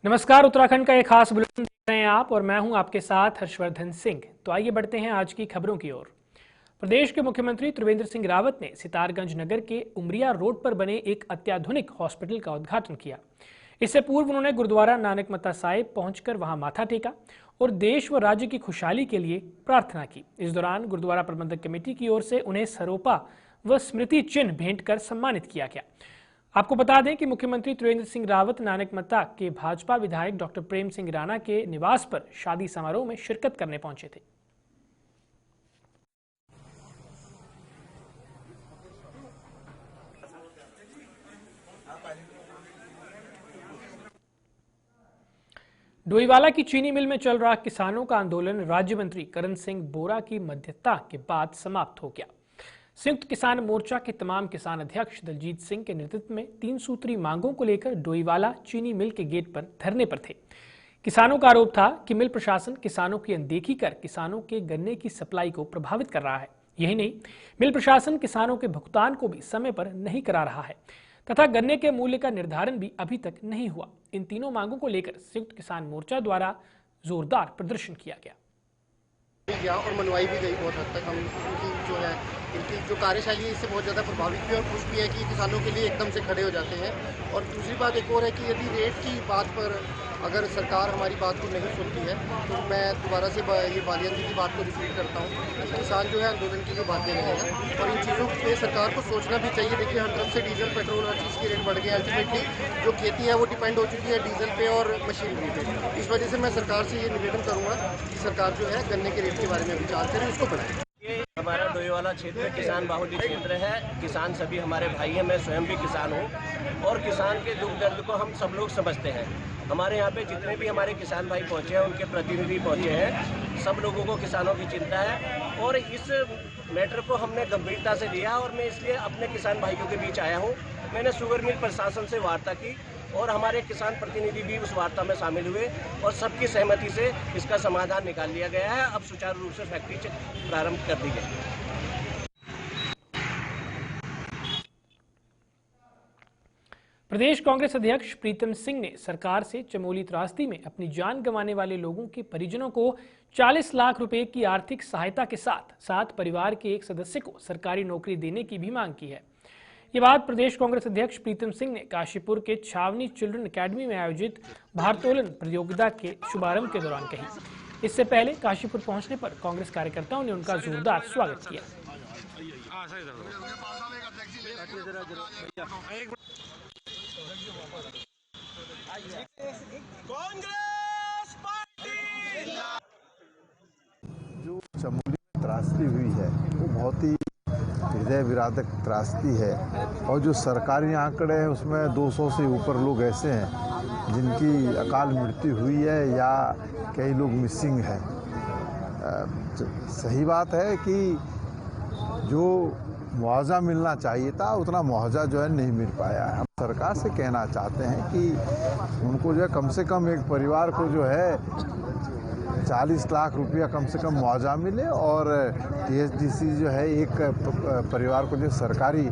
नमस्कार, उत्तराखंड का एक खास बुलेटिन देख रहे हैं आप और मैं हूं आपके साथ हर्षवर्धन सिंह। तो आइए बढ़ते हैं आज की खबरों की ओर। प्रदेश के मुख्यमंत्री त्रिवेंद्र सिंह रावत ने सितारगंज नगर के उमरिया रोड पर बने एक अत्याधुनिक हॉस्पिटल का उद्घाटन किया। इससे पूर्व उन्होंने गुरुद्वारा नानक मत्ता साहिब पहुंचकर वहां माथा टेका और देश व राज्य की खुशहाली के लिए प्रार्थना की। इस दौरान गुरुद्वारा प्रबंधक कमेटी की ओर से उन्हें सरोपा व स्मृति चिन्ह भेंट कर सम्मानित किया गया। आपको बता दें कि मुख्यमंत्री त्रिवेंद्र सिंह रावत नानक मत्ता के भाजपा विधायक डॉक्टर प्रेम सिंह राणा के निवास पर शादी समारोह में शिरकत करने पहुंचे थे। डोईवाला की चीनी मिल में चल रहा किसानों का आंदोलन राज्य मंत्री करण सिंह बोरा की मध्यस्थता के बाद समाप्त हो गया। संयुक्त किसान मोर्चा के तमाम किसान अध्यक्ष दलजीत सिंह के नेतृत्व में 3 सूत्री मांगों को लेकर डोईवाला चीनी मिल के गेट पर धरने पर थे। किसानों का आरोप था कि मिल प्रशासन किसानों की अनदेखी कर किसानों के गन्ने की सप्लाई को प्रभावित कर रहा है। यही नहीं, मिल प्रशासन किसानों के भुगतान को भी समय पर नहीं करा रहा है तथा गन्ने के मूल्य का निर्धारण भी अभी तक नहीं हुआ। इन तीनों मांगों को लेकर संयुक्त किसान मोर्चा द्वारा जोरदार प्रदर्शन किया गया और मनवाई भी गई। बहुत हद तक हम इनकी जो कार्यशैली है इससे बहुत ज़्यादा प्रभावित भी और खुश भी है कि किसानों के लिए एकदम से खड़े हो जाते हैं। और दूसरी बात एक और है कि यदि रेट की बात पर अगर सरकार हमारी बात को नहीं सुनती है तो मैं दोबारा से ये बालियान जी की बात को रिपीट करता हूँ। किसान जो है आंदोलन की जो बातें रहेगा और इन चीज़ों पे सरकार को सोचना भी चाहिए। देखिए, हर तरफ से डीजल पेट्रोल हर चीज़ की रेट बढ़ गई है। अल्टीमेटली जो खेती है वो डिपेंड हो चुकी है डीजल पे और मशीनरी पे। इस वजह से मैं सरकार से ये निवेदन करूँगा कि सरकार जो है गन्ने के रेट के बारे में विचार करें, उसको बढ़ाएं। हमारा डोईवाला क्षेत्र किसान बाहुल्य क्षेत्र है। किसान सभी हमारे भाई हैं, मैं स्वयं भी किसान हूँ और किसान के दुख दर्द को हम सब लोग समझते हैं। हमारे यहाँ पे जितने भी हमारे किसान भाई पहुँचे हैं, उनके प्रतिनिधि पहुँचे हैं, सब लोगों को किसानों की चिंता है और इस मैटर को हमने गंभीरता से लिया और मैं इसलिए अपने किसान भाइयों के बीच आया हूँ। मैंने शुगर मिल प्रशासन से वार्ता की और हमारे किसान प्रतिनिधि भी उस वार्ता में शामिल हुए और सबकी सहमति से इसका समाधान निकाल लिया गया है। अब सुचारू रूप से फैक्ट्री प्रारंभ कर दी गई है। प्रदेश कांग्रेस अध्यक्ष प्रीतम सिंह ने सरकार से चमोली त्रासदी में अपनी जान गंवाने वाले लोगों के परिजनों को 40 लाख रुपए की आर्थिक सहायता के साथ परिवार के एक सदस्य को सरकारी नौकरी देने की भी मांग की है। ये बात प्रदेश कांग्रेस अध्यक्ष प्रीतम सिंह ने काशीपुर के छावनी चिल्ड्रन अकेडमी में आयोजित भारोत्तोलन प्रतियोगिता के शुभारंभ के दौरान कही। इससे पहले काशीपुर पहुंचने पर कांग्रेस कार्यकर्ताओं ने उनका जोरदार स्वागत किया। जो चमोली में त्रासदी हुई है वो बहुत ही हृदय विदारक त्रासदी है और जो सरकारी आंकड़े हैं उसमें 200 से ऊपर लोग ऐसे हैं जिनकी अकाल मृत्यु हुई है या कई लोग मिसिंग हैं। सही बात है कि जो मुआवजा मिलना चाहिए था उतना मुआवजा जो है नहीं मिल पाया है। हम सरकार से कहना चाहते हैं कि उनको जो है कम से कम एक परिवार को जो है 40 लाख रुपया कम से कम मुआवजा मिले और टीएचडीसी जो है एक परिवार को जो सरकारी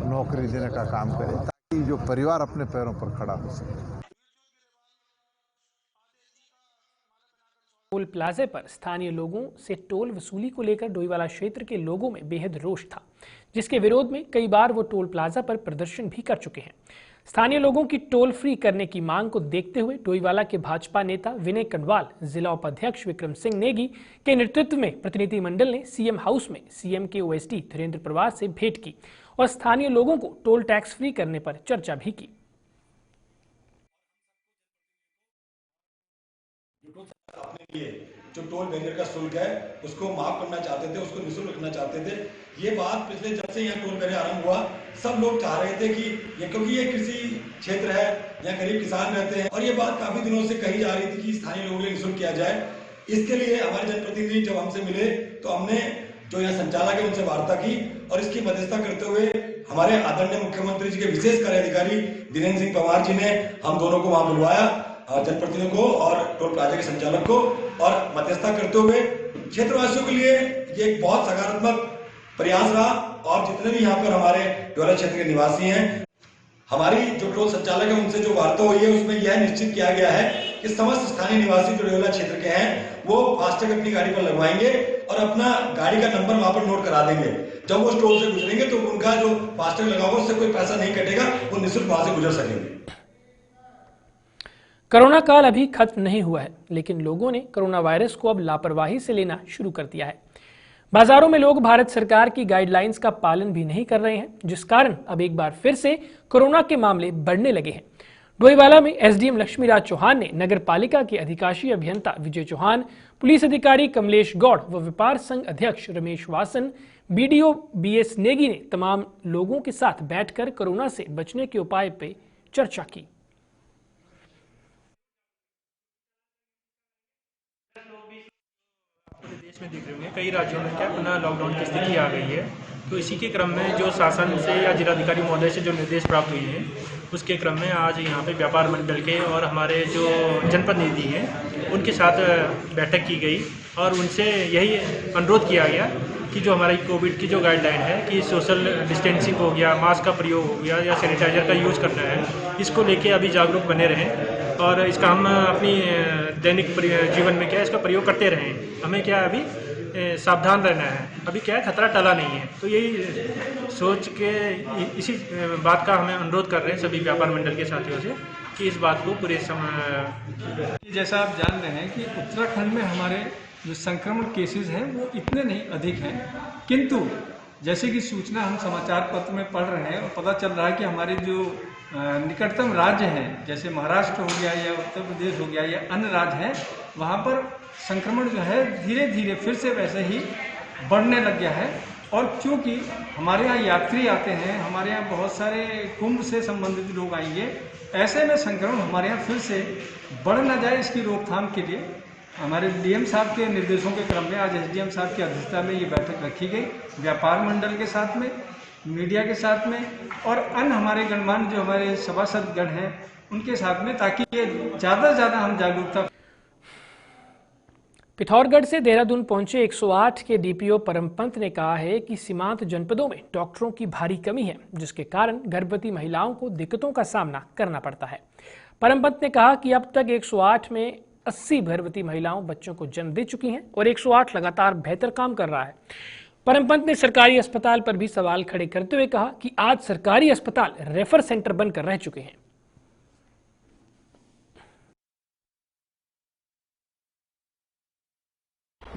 नौकरी देने का काम करे ताकि जो परिवार अपने पैरों पर खड़ा हो सके। टोल प्लाजे पर स्थानीय लोगों से टोल वसूली को लेकर डोईवाला क्षेत्र के लोगों में बेहद रोष था, जिसके विरोध में कई बार वो टोल प्लाजा पर प्रदर्शन भी कर चुके हैं। स्थानीय लोगों की टोल फ्री करने की मांग को देखते हुए डोईवाला के भाजपा नेता विनय कंडवाल, जिला उपाध्यक्ष विक्रम सिंह नेगी के नेतृत्व में प्रतिनिधिमंडल ने सीएम हाउस में सीएम के ओएसडी धीरेन्द्र प्रवार से भेंट की और स्थानीय लोगों को टोल टैक्स फ्री करने पर चर्चा भी की। जो टोल बैरियर का शुल्क है उसको माफ करना चाहते थे, उसको निःशुल्क रखना चाहते थे। ये बात पिछले जब से यह टोल बैरियर आरंभ हुआ सब लोग चाह रहे थे कि ये क्योंकि ये कृषि क्षेत्र है, यहाँ गरीब किसान रहते हैं और ये बात काफी दिनों से कही जा रही थी कि स्थानीय लोगों के लिए निःशुल्क किया जाए। इसके लिए हमारे जनप्रतिनिधि जब हमसे मिले तो हमने जो यहाँ संचालक है उनसे वार्ता की और इसकी मध्यस्थता करते हुए हमारे आदरणीय मुख्यमंत्री जी के विशेष कार्याधिकारी धीरेन्द्र सिंह पवार जी ने हम दोनों को वहां बुलवाया, जनप्रतिनिधियों को और टोल प्लाजा के संचालक को, और मध्यस्थता करते हुए क्षेत्रवासियों के लिए ये एक बहुत सकारात्मक प्रयास रहा और जितने भी यहाँ पर हमारे डोईवाला क्षेत्र के निवासी हैं हमारी जो टोल संचालक है उनसे जो वार्ता हुई है उसमें यह निश्चित किया गया है कि समस्त स्थानीय निवासी जो रेवला क्षेत्र के हैं वो फास्टैग अपनी गाड़ी पर लगवाएंगे और अपना गाड़ी का नंबर वहां पर नोट करा देंगे। जब वो टोल से गुजरेंगे तो उनका जो फास्टैग लगा होगा उससे कोई पैसा नहीं कटेगा, वो निःशुल्क वहां से गुजर सकेंगे। कोरोना काल अभी खत्म नहीं हुआ है, लेकिन लोगों ने कोरोना वायरस को अब लापरवाही से लेना शुरू कर दिया है। बाजारों में लोग भारत सरकार की गाइडलाइंस का पालन भी नहीं कर रहे हैं, जिस कारण अब एक बार फिर से कोरोना के मामले बढ़ने लगे हैं। डोईवाला में एसडीएम लक्ष्मीराज चौहान ने नगर पालिका के अधिकाशी अभियंता विजय चौहान, पुलिस अधिकारी कमलेश गौड़ व व्यापार संघ अध्यक्ष रमेश वासन, बीडीओ बीएस नेगी ने तमाम लोगों के साथ बैठकर कोरोना से बचने के उपाय पर चर्चा की। देश में देख रहे होंगे कई राज्यों में क्या पुनः लॉकडाउन की स्थिति आ गई है, तो इसी के क्रम में जो शासन से या जिलाधिकारी महोदय से जो निर्देश प्राप्त हुए हैं उसके क्रम में आज यहाँ पे व्यापार मंडल के और हमारे जो जनपद निधि हैं उनके साथ बैठक की गई और उनसे यही अनुरोध किया गया कि जो हमारी कोविड की जो गाइडलाइन है कि सोशल डिस्टेंसिंग हो गया, मास्क का प्रयोग हो गया या सैनिटाइजर का यूज़ करना है, इसको लेके अभी जागरूक बने रहें और इसका हम अपनी दैनिक जीवन में क्या इसका प्रयोग करते रहें। हमें क्या अभी सावधान रहना है, अभी क्या है खतरा टला नहीं है, तो यही सोच के इसी बात का हमें अनुरोध कर रहे हैं सभी व्यापार मंडल के साथियों से कि इस बात को पूरे समय। जैसा आप जान रहे हैं कि उत्तराखंड में हमारे जो संक्रमण केसेस हैं वो इतने नहीं अधिक हैं, किंतु जैसे कि सूचना हम समाचार पत्र में पढ़ रहे हैं और पता चल रहा है कि हमारे जो निकटतम राज्य हैं जैसे महाराष्ट्र हो गया या उत्तर प्रदेश हो गया या अन्य राज्य हैं, वहाँ पर संक्रमण जो है धीरे धीरे फिर से वैसे ही बढ़ने लग गया है। और क्योंकि हमारे यहाँ यात्री आते हैं, हमारे यहाँ बहुत सारे कुंभ से संबंधित लोग आएंगे, ऐसे में संक्रमण हमारे यहाँ फिर से बढ़ न जाए इसकी रोकथाम के लिए हमारे डीएम साहब के निर्देशों के क्रम में आज एसडीएम साहब की अध्यक्षता में ये बैठक रखी गई, व्यापार मंडल के साथ में, मीडिया के साथ में और अन्य हमारे गणमान्य जो हमारे सभासदगण हैं उनके साथ में, ताकि ये ज़्यादा से ज़्यादा हम जागरूकता। पिथौरागढ़ से देहरादून पहुंचे 108 के डीपीओ परमपंत ने कहा है कि सीमांत जनपदों में डॉक्टरों की भारी कमी है, जिसके कारण गर्भवती महिलाओं को दिक्कतों का सामना करना पड़ता है। परमपंत ने कहा कि अब तक 108 में 80 गर्भवती महिलाओं बच्चों को जन्म दे चुकी हैं और 108 लगातार बेहतर काम कर रहा है। परमपंत ने सरकारी अस्पताल पर भी सवाल खड़े करते हुए कहा कि आज सरकारी अस्पताल रेफर सेंटर बनकर रह चुके हैं।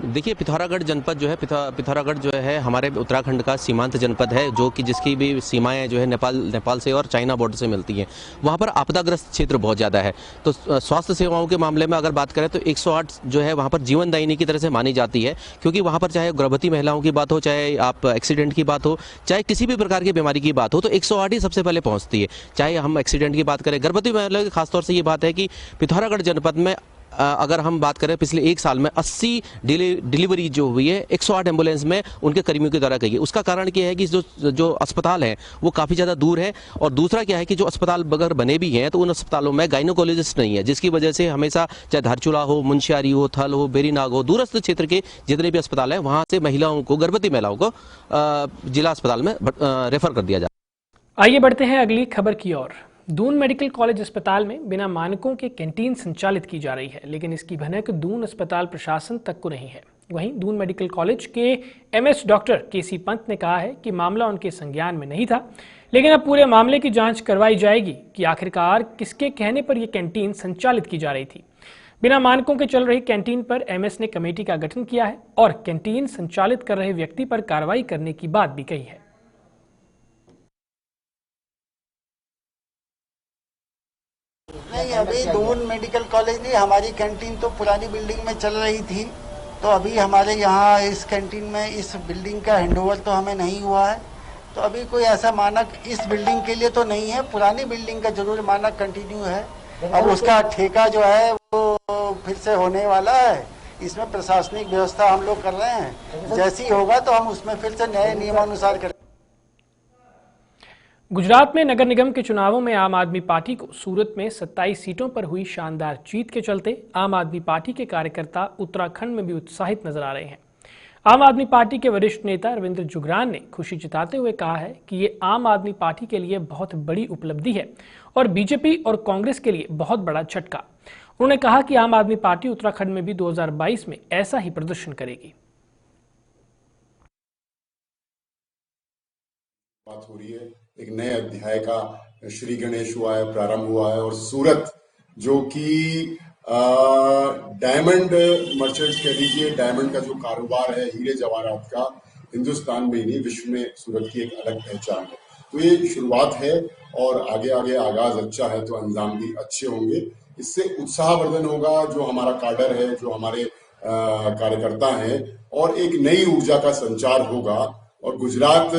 देखिए, पिथौरागढ़ जनपद जो है पिथौरागढ़ जो है हमारे उत्तराखंड का सीमांत जनपद है, जो कि जिसकी भी सीमाएं जो है नेपाल से और चाइना बॉर्डर से मिलती हैं। वहाँ पर आपदाग्रस्त क्षेत्र बहुत ज़्यादा है, तो स्वास्थ्य सेवाओं के मामले में अगर बात करें तो 108 जो है वहाँ पर जीवनदायिनी की तरह से मानी जाती है, क्योंकि वहाँ पर चाहे गर्भवती महिलाओं की बात हो, चाहे आप एक्सीडेंट की बात हो, चाहे किसी भी प्रकार की बीमारी की बात हो, तो 108 ही सबसे पहले पहुँचती है। चाहे हम एक्सीडेंट की बात करें, गर्भवती महिलाओं की खासतौर से ये बात है कि पिथौरागढ़ जनपद में अगर हम बात करें पिछले एक साल में 80 डिलीवरी जो हुई है 108 एम्बुलेंस में उनके कर्मियों के द्वारा की है। उसका कारण क्या है कि जो अस्पताल है वो काफ़ी ज़्यादा दूर है, और दूसरा क्या है कि जो अस्पताल अगर बने भी हैं तो उन अस्पतालों में गाइनोकोलॉजिस्ट नहीं है, जिसकी वजह से हमेशा चाहे धारचूला हो, मुंशियारी हो, थल हो, बेरीनाग हो, दूरस्थ क्षेत्र के जितने भी अस्पताल हैं वहाँ से महिलाओं को, गर्भवती महिलाओं को जिला अस्पताल में रेफर कर दिया जाए। आइए बढ़ते हैं अगली खबर की ओर। दून मेडिकल कॉलेज अस्पताल में बिना मानकों के कैंटीन संचालित की जा रही है, लेकिन इसकी भनक दून अस्पताल प्रशासन तक को नहीं है। वहीं दून मेडिकल कॉलेज के एमएस डॉक्टर केसी पंत ने कहा है कि मामला उनके संज्ञान में नहीं था, लेकिन अब पूरे मामले की जांच करवाई जाएगी कि आखिरकार किसके कहने पर यह कैंटीन संचालित की जा रही थी। बिना मानकों के चल रही कैंटीन पर एमएस ने कमेटी का गठन किया है और कैंटीन संचालित कर रहे व्यक्ति पर कार्रवाई करने की बात भी कही है। नहीं, अभी दून मेडिकल कॉलेज नहीं, हमारी कैंटीन तो पुरानी बिल्डिंग में चल रही थी, तो अभी हमारे यहाँ इस कैंटीन में इस बिल्डिंग का हैंडओवर तो हमें नहीं हुआ है, तो अभी कोई ऐसा मानक इस बिल्डिंग के लिए तो नहीं है। पुरानी बिल्डिंग का जरूर मानक कंटिन्यू है, अब उसका ठेका जो है वो फिर से होने वाला है। इसमें प्रशासनिक व्यवस्था हम लोग कर रहे हैं, जैसे ही होगा तो हम उसमें फिर से नए नियमानुसार करें। गुजरात में नगर निगम के चुनावों में आम आदमी पार्टी को सूरत में 27 सीटों पर हुई शानदार जीत के चलते आम आदमी पार्टी के कार्यकर्ता उत्तराखंड में भी उत्साहित नजर आ रहे हैं। आम आदमी पार्टी के वरिष्ठ नेता रविंद्र जुगरान ने खुशी जताते हुए कहा है कि ये आम आदमी पार्टी के लिए बहुत बड़ी उपलब्धि है और बीजेपी और कांग्रेस के लिए बहुत बड़ा झटका। उन्होंने कहा कि आम आदमी पार्टी उत्तराखंड में भी 2022 में ऐसा ही प्रदर्शन करेगी। बात हो रही है, एक नए अध्याय का श्री गणेश हुआ है, प्रारंभ हुआ है और सूरत जो कि डायमंड मर्चेंट कह लीजिए, डायमंड का जो कारोबार है, हीरे जवाहरात का, हिंदुस्तान में ही नहीं विश्व में सूरत की एक अलग पहचान है। तो ये शुरुआत है और आगे आगे आगाज अच्छा है तो अंजाम भी अच्छे होंगे। इससे उत्साहवर्धन होगा जो हमारा काडर है, जो हमारे कार्यकर्ता हैं और एक नई ऊर्जा का संचार होगा। और गुजरात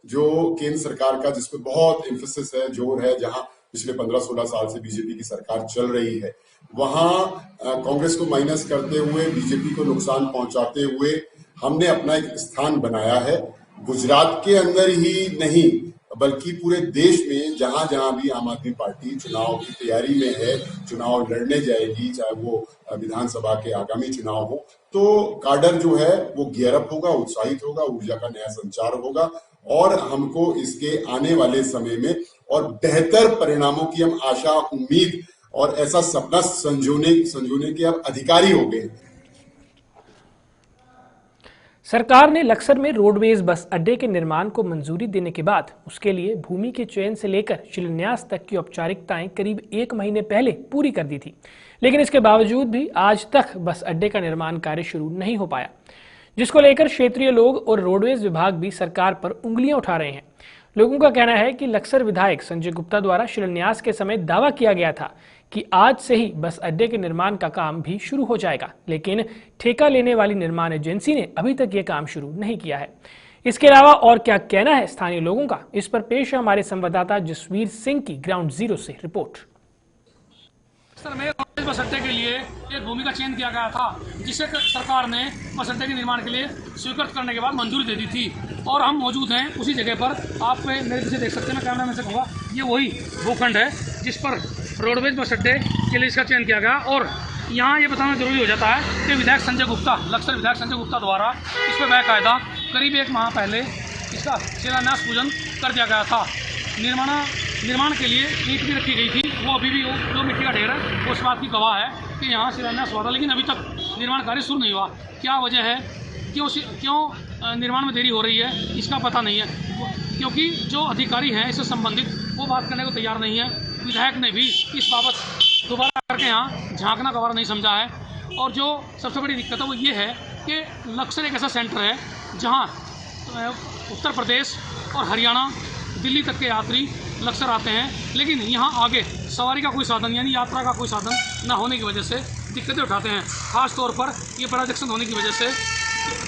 जो केंद्र सरकार का जिस पे बहुत एम्फेसिस है, जोर है, जहां पिछले 15-16 साल से बीजेपी की सरकार चल रही है, वहां कांग्रेस को माइनस करते हुए, बीजेपी को नुकसान पहुंचाते हुए हमने अपना एक स्थान बनाया है। गुजरात के अंदर ही नहीं बल्कि पूरे देश में जहां जहां भी आम आदमी पार्टी चुनाव की तैयारी में है, चुनाव लड़ने जाएगी, चाहे वो विधानसभा के आगामी चुनाव हो, तो काडर जो है वो गियर अप होगा, उत्साहित होगा, ऊर्जा का नया संचार होगा और हमको इसके आने वाले समय में और बेहतर परिणामों की हम आशा, उम्मीद और ऐसा सपना संजोने के अब अधिकारी हो गए। सरकार ने लक्सर में रोडवेज बस अड्डे के निर्माण को मंजूरी देने के बाद उसके लिए भूमि के चयन से लेकर शिलान्यास तक की औपचारिकताएं करीब 1 महीने पहले पूरी कर दी थी, लेकिन इसके बावजूद भी आज तक बस अड्डे का निर्माण कार्य शुरू नहीं हो पाया, जिसको लेकर क्षेत्रीय लोग और रोडवेज विभाग भी सरकार पर उंगलियां उठा रहे हैं। लोगों का कहना है कि लक्सर विधायक संजय गुप्ता द्वारा शिलान्यास के समय दावा किया गया था कि आज से ही बस अड्डे के निर्माण का काम भी शुरू हो जाएगा, लेकिन ठेका लेने वाली निर्माण एजेंसी ने अभी तक यह काम शुरू नहीं किया है। इसके अलावा और क्या कहना है स्थानीय लोगों का, इस पर पेश है हमारे संवाददाता जसवीर सिंह की ग्राउंड जीरो से रिपोर्ट। बस अड्डे के लिए एक भूमि का चयन किया गया था, जिसे सरकार ने बस अड्डे के निर्माण के लिए स्वीकृत करने के बाद मंजूरी दे दी थी और हम मौजूद हैं उसी जगह पर। आप मेरे पीछे देख सकते हैं, मैं कैमरा में से कहूँगा, ये वही भूखंड है जिस पर रोडवेज बस अड्डे के लिए इसका चयन किया गया। और यहाँ ये बताना जरूरी हो जाता है कि विधायक संजय गुप्ता, लक्सर विधायक संजय गुप्ता द्वारा इस पर बाकायदा करीब 1 माह पहले इसका शिलान्यास पूजन कर दिया गया था। निर्माण के लिए ईंट भी रखी गई थी, वो अभी भी जो मिट्टी का ढेर है उस बात की गवाह है कि यहाँ शिलान्यास हुआ था, लेकिन अभी तक निर्माण कार्य शुरू नहीं हुआ। क्या वजह है, क्यों निर्माण में देरी हो रही है, इसका पता नहीं है, क्योंकि जो अधिकारी हैं इससे संबंधित वो बात करने को तैयार नहीं है। विधायक ने भी इस बाबत दोबारा करके यहाँ झांकना गवारा नहीं समझा है। और जो सबसे बड़ी दिक्कत है वो ये है कि लक्सर एक ऐसा सेंटर है जहाँ उत्तर प्रदेश और हरियाणा, दिल्ली तक के यात्री लक्सर आते हैं, लेकिन यहाँ आगे सवारी का कोई साधन यानी यात्रा का कोई साधन न होने की वजह से दिक्कतें उठाते हैं। खास तौर पर ये बड़ा जंक्शन होने की वजह से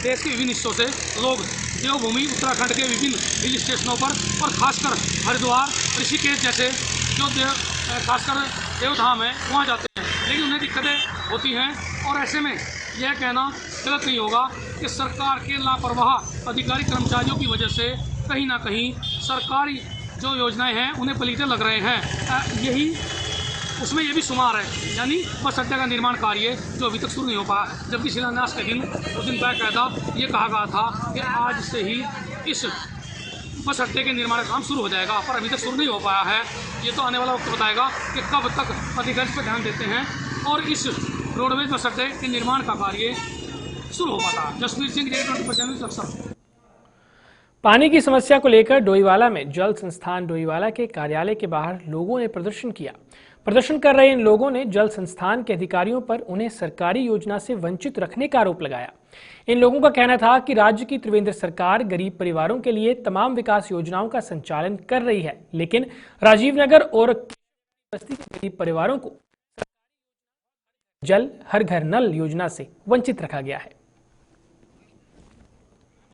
देश के विभिन्न हिस्सों से लोग देवभूमि उत्तराखंड के विभिन्न हिल स्टेशनों पर और खासकर हरिद्वार, ऋषिकेश जैसे जो खासकर देवधाम है वहाँ जाते हैं, लेकिन उन्हें दिक्कतें होती हैं। और ऐसे में यह कहना गलत नहीं होगा कि सरकार के लापरवाह अधिकारी कर्मचारियों की वजह से कहीं ना कहीं सरकारी जो योजनाएं हैं उन्हें पलीते लग रहे हैं। यही उसमें ये भी शुमार है, यानी बस अड्डे का निर्माण कार्य जो अभी तक शुरू नहीं हो पाया, जबकि शिलान्यास के दिन उस दिन बाकायदा ये कहा गया था कि आज से ही इस बस अड्डे के निर्माण का काम शुरू हो जाएगा, पर अभी तक शुरू नहीं हो पाया है। ये तो आने वाला वक्त बताएगा कि कब तक अधिकारी इस पर ध्यान देते हैं और इस रोडवेज बस अड्डे के निर्माण का कार्य शुरू हो पाता है। जसवीर सिंह, लक्सर। पानी की समस्या को लेकर डोईवाला में जल संस्थान डोईवाला के कार्यालय के बाहर लोगों ने प्रदर्शन किया। प्रदर्शन कर रहे इन लोगों ने जल संस्थान के अधिकारियों पर उन्हें सरकारी योजना से वंचित रखने का आरोप लगाया। इन लोगों का कहना था कि राज्य की त्रिवेंद्र सरकार गरीब परिवारों के लिए तमाम विकास योजनाओं का संचालन कर रही है, लेकिन राजीव नगर और बस्ती के गरीब परिवारों को जल हर घर नल योजना से वंचित रखा गया है।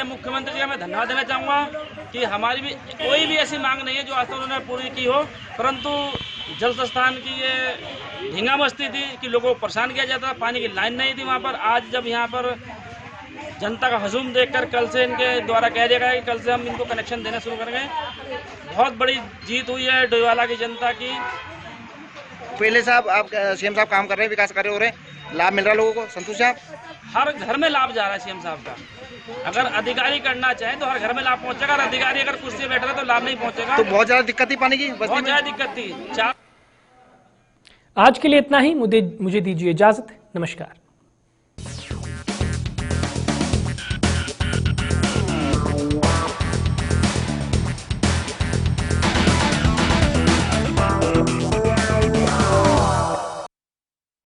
मुख्यमंत्री जी का मैं धन्यवाद देना चाहूँगा कि हमारी भी कोई भी ऐसी मांग नहीं है जो आज तक उन्होंने पूरी की हो, परंतु जल संस्थान की ये ढींगा बस्ती थी कि लोगों को परेशान किया जाता, पानी की लाइन नहीं थी वहाँ पर। आज जब यहाँ पर जनता का हजूम देखकर कल से इनके द्वारा कह दिया गया कि कल से हम इनको कनेक्शन देना शुरू करेंगे, बहुत बड़ी जीत हुई है डोईवाला की जनता की। पहले साहब आप सीएम साहब काम कर रहे हैं, विकास कार्य हो रहे हैं, लाभ मिल रहा है लोगों को, संतुष्ट हैं आप? हर घर में लाभ जा रहा है सीएम साहब का। अगर अधिकारी करना चाहे तो हर घर में लाभ पहुंचेगा, और अधिकारी अगर कुर्सी पे बैठ रहा है तो लाभ नहीं पहुंचेगा। तो बहुत ज्यादा दिक्कत थी पानी की, बहुत ज्यादा दिक्कत थी। आज के लिए इतना ही। मुझे दीजिए इजाजत। नमस्कार।